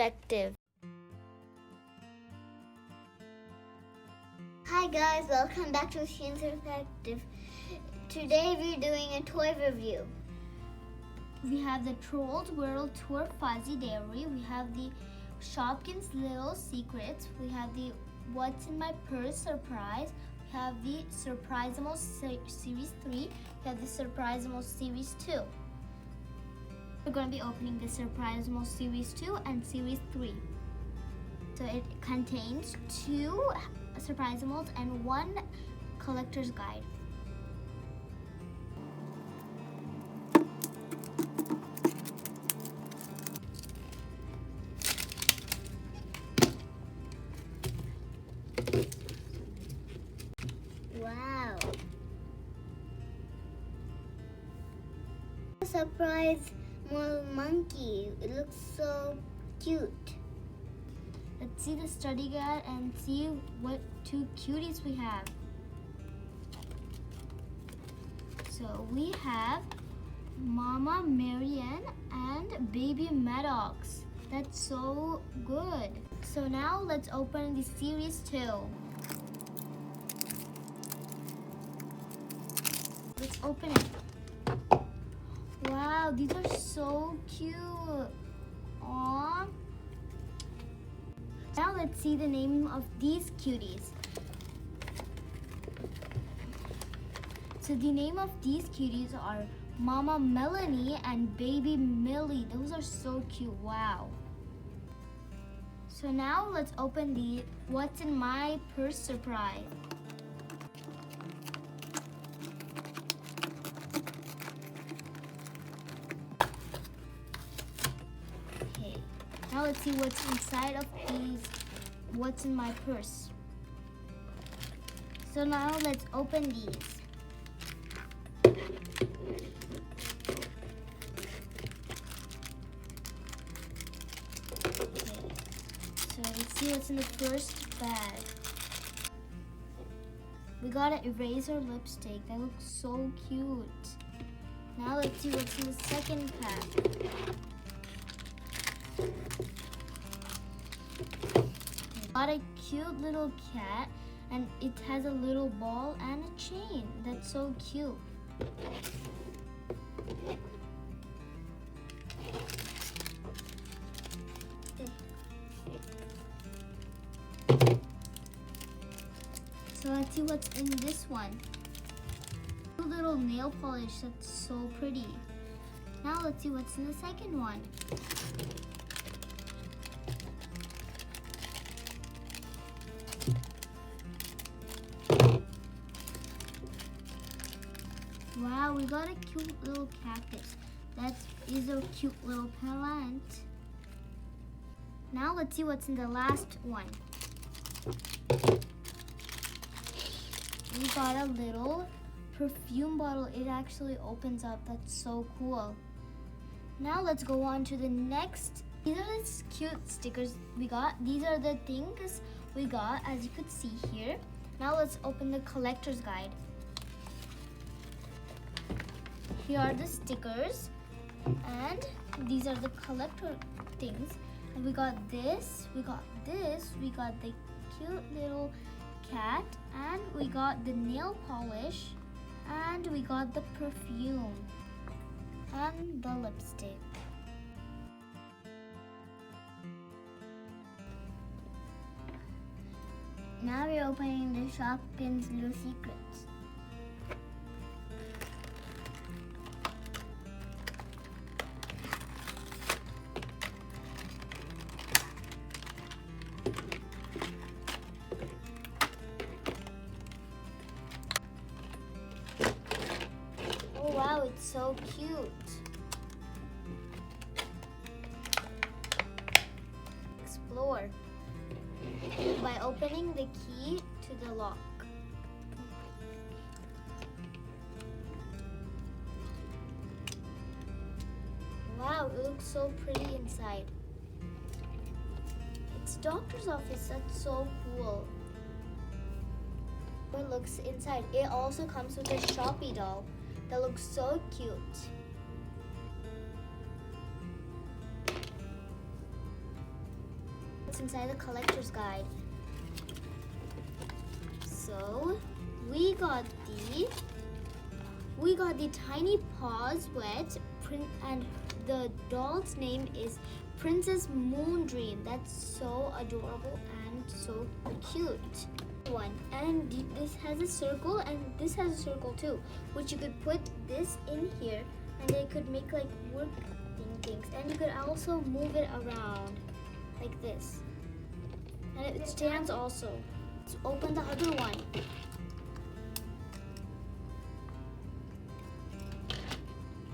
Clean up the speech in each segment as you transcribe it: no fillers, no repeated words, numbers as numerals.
perspective. Hi guys, welcome back to Shopkins Perspective. Today we're doing a toy review. We have the Trolls World Tour Fuzzy Dairy. We have the Shopkins Lil Secrets. We have the What's in My Purse Surprise. We have the Surpriseamals Series 3. We have the Surpriseamals Series 2. We're going to be opening the Surpriseamals Series 2 and Series 3. So it contains 2 Surpriseamals and 1 collector's guide. Wow. Surprise more monkey. It looks so cute. Let's see the study guide and see what 2 cuties we have. So we have Mama Marianne and Baby Maddox. That's so good. So now let's open the Series 2. Let's open it. Wow, these are so cute. Aww. Now let's see the name of these cuties. So the name of these cuties are Mama Melanie and Baby Millie. Those are so cute. Wow. So now let's open the What's in My Purse surprise. Okay. Now let's see what's inside of these What's in My Purse. So now let's open these. So let's see what's in the first bag. We got an eraser lipstick. That looks so cute. Now let's see what's in the second pack. We got a cute little cat and it has a little ball and a chain. That's so cute. So let's see what's in this one. A little nail polish, that's so pretty. Now let's see what's in the second one. Wow, we got a cute little cactus. That is a cute little plant. Now let's see what's in the last one. We got a little perfume bottle. It actually opens up. That's so cool. Now let's go on to the next. These are the cute stickers we got. These are the things we got, as you could see here. Now let's open the collector's guide. Here are the stickers and these are the collector things. And we got this, we got this, we got the cute little cat, and we got the nail polish, and we got the perfume and the lipstick. Now we're opening the Shopkins Lil Secrets. Oh wow, it's so cute. Explore by opening the key to the lock. Wow, it looks so pretty inside. It's doctor's office. That's so cool. It looks inside. It also comes with a Shopee doll that looks so cute. inside the collector's guide. So we got the Tiny Paws wet and the doll's name is Princess Moondream. That's so adorable and so cute. One, and this has a circle and this has a circle too, which you could put this in here and it could make like work things, and you could also move it around like this, and it stands also. Let's open the other one.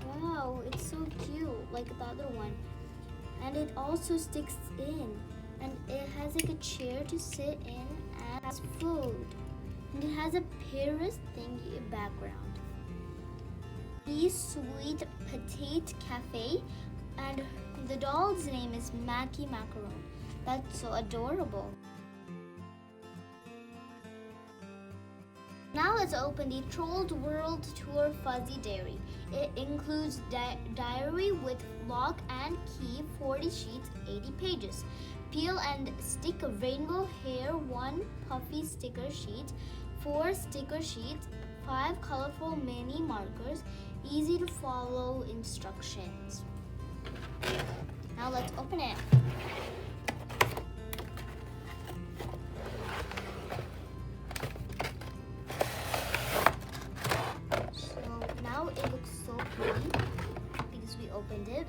Wow, it's so cute, like the other one. And it also sticks in, and it has like a chair to sit in and has food. And it has a Paris thingy background. The Sweet Potato Cafe, and the doll's name is Mackie Macaron. That's so adorable. Now let's open the Trolled World Tour Fuzzy Diary. It includes diary with lock and key, 40 sheets, 80 pages. Peel and stick rainbow hair, 1 puffy sticker sheet, 4 sticker sheets, 5 colorful mini markers, easy to follow instructions. Now let's open it. It looks so pretty because we opened it.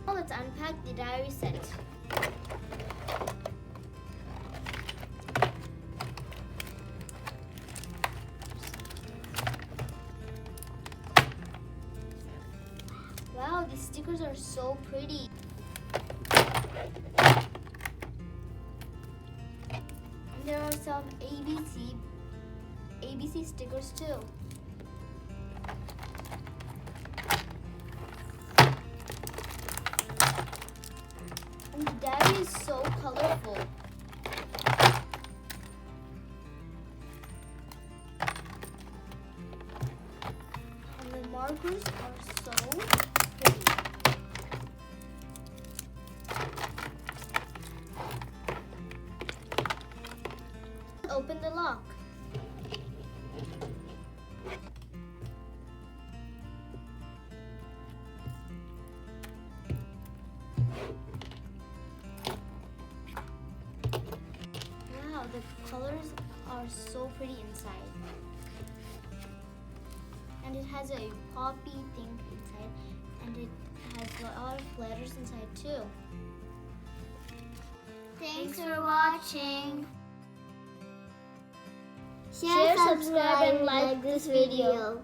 Now let's unpack the diary set. Wow, these stickers are so pretty. There are some ABC stickers too. And the diary is so colorful. And the markers are so pretty. Open the lock. Wow, the colors are so pretty inside. And it has a poppy thing inside, and it has a lot of letters inside too. Thanks for watching. Share, subscribe, and like this video.